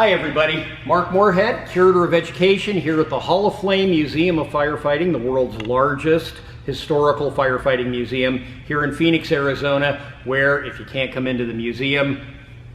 Hi everybody, Mark Moorhead, Curator of Education here at the Hall of Flame Museum of Firefighting, the world's largest historical firefighting museum here in Phoenix, Arizona, where if you can't come into the museum,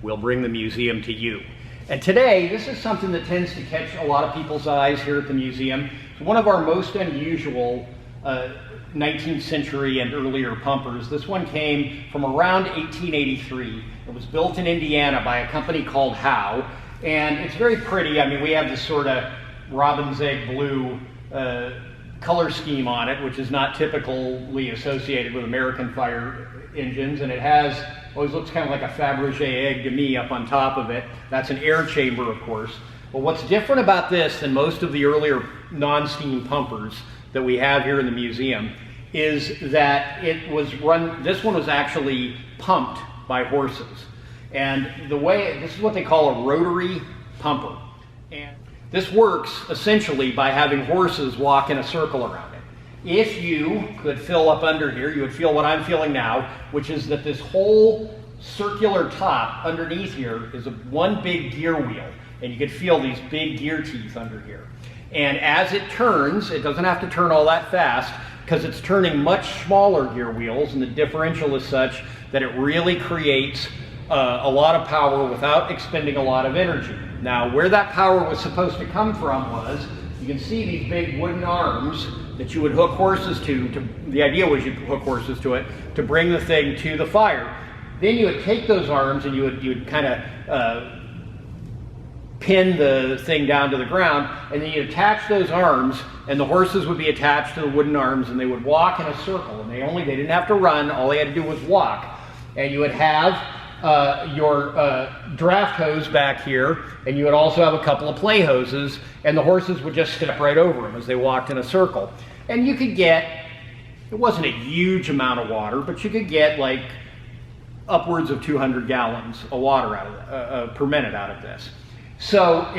we'll bring the museum to you. And today, this is something that tends to catch a lot of people's eyes here at the museum. It's one of our most unusual 19th century and earlier pumpers. This one came from around 1883. It was built in Indiana by a company called Howe. And it's very pretty. I mean, we have this sort of robin's egg blue color scheme on it, which is not typically associated with American fire engines. And it always looks kind of like a Fabergé egg to me up on top of it. That's an air chamber, of course. But what's different about this than most of the earlier non-steam pumpers that we have here in the museum is that this one was actually pumped by horses. And this is what they call a rotary pumper. And this works essentially by having horses walk in a circle around it. If you could fill up under here, you would feel what I'm feeling now, which is that this whole circular top underneath here is one big gear wheel. And you could feel these big gear teeth under here. And as it turns, it doesn't have to turn all that fast because it's turning much smaller gear wheels, and the differential is such that it really creates a lot of power without expending a lot of energy. Now, where that power was supposed to come from was, you can see these big wooden arms that you would hook horses to the idea was you'd hook horses to it to bring the thing to the fire. Then you would take those arms and you would kind of pin the thing down to the ground, and then you attach those arms, and the horses would be attached to the wooden arms, and they would walk in a circle, and they didn't have to run, all they had to do was walk. And you would have your draft hose back here, and you would also have a couple of play hoses, and the horses would just step right over them as they walked in a circle. And you could get, it wasn't a huge amount of water, but you could get like upwards of 200 gallons of water per minute out of this. So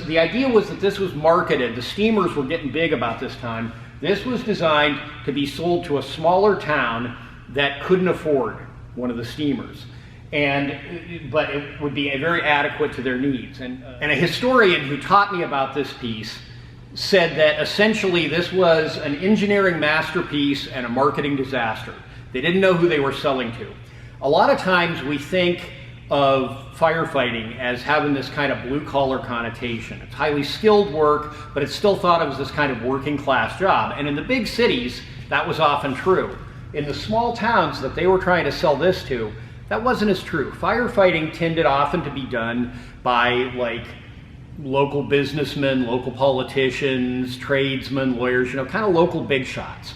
the idea was that this was marketed, the steamers were getting big about this time. This was designed to be sold to a smaller town that couldn't afford one of the steamers. But it would be very adequate to their needs. And a historian who taught me about this piece said that essentially this was an engineering masterpiece and a marketing disaster. They didn't know who they were selling to. A lot of times we think of firefighting as having this kind of blue-collar connotation. It's highly skilled work, but it's still thought of as this kind of working-class job. And in the big cities, that was often true. In the small towns that they were trying to sell this to, that wasn't as true. Firefighting tended often to be done by like local businessmen, local politicians, tradesmen, lawyers, kind of local big shots.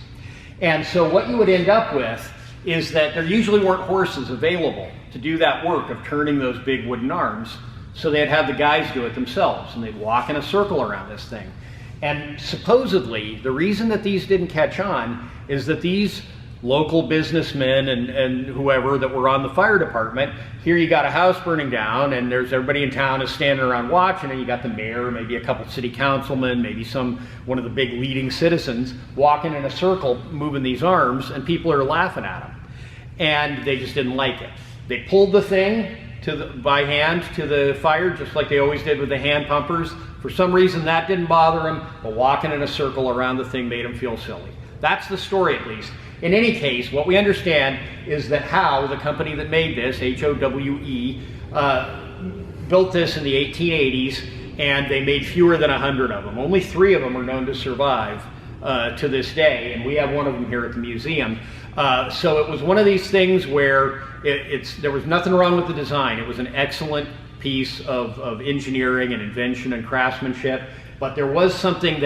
And so what you would end up with is that there usually weren't horses available to do that work of turning those big wooden arms, so they'd have the guys do it themselves, and they'd walk in a circle around this thing. And supposedly, the reason that these didn't catch on is that these local businessmen and whoever that were on the fire department, here you got a house burning down, and there's everybody in town is standing around watching, and you got the mayor, maybe a couple city councilmen, maybe one of the big leading citizens walking in a circle moving these arms, and people are laughing at them. And they just didn't like it. They pulled the thing by hand to the fire, just like they always did with the hand pumpers. For some reason that didn't bother them, but walking in a circle around the thing made them feel silly. That's the story, at least. In any case, what we understand is that Howe, the company that made this, H-O-W-E, built this in the 1880s, and they made fewer than 100 of them. Only 3 of them are known to survive to this day, and we have one of them here at the museum. So it was one of these things where there was nothing wrong with the design. It was an excellent piece of engineering and invention and craftsmanship, but there was something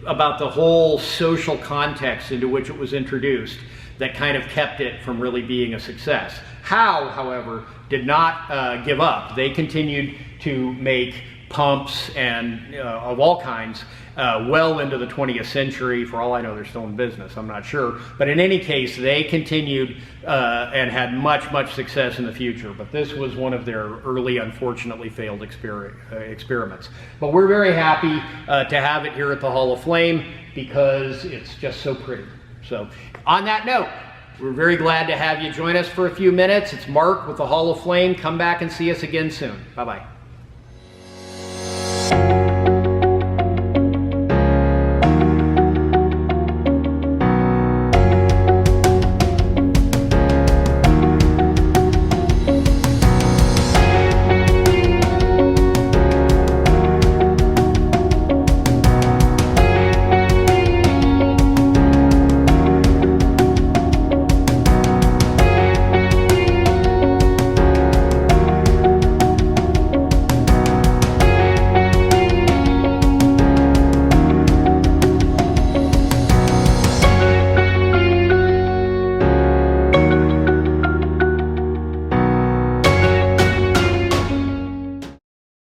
about the whole social context into which it was introduced that kind of kept it from really being a success. Howe, however, did not give up. They continued to make pumps and of all kinds well into the 20th century. For all I know, they're still in business, I'm not sure. But in any case, they continued and had much success in the future. But this was one of their early, unfortunately failed experiments. But we're very happy to have it here at the Hall of Flame because it's just so pretty. So on that note, we're very glad to have you join us for a few minutes. It's Mark with the Hall of Flame. Come back and see us again soon. Bye-bye.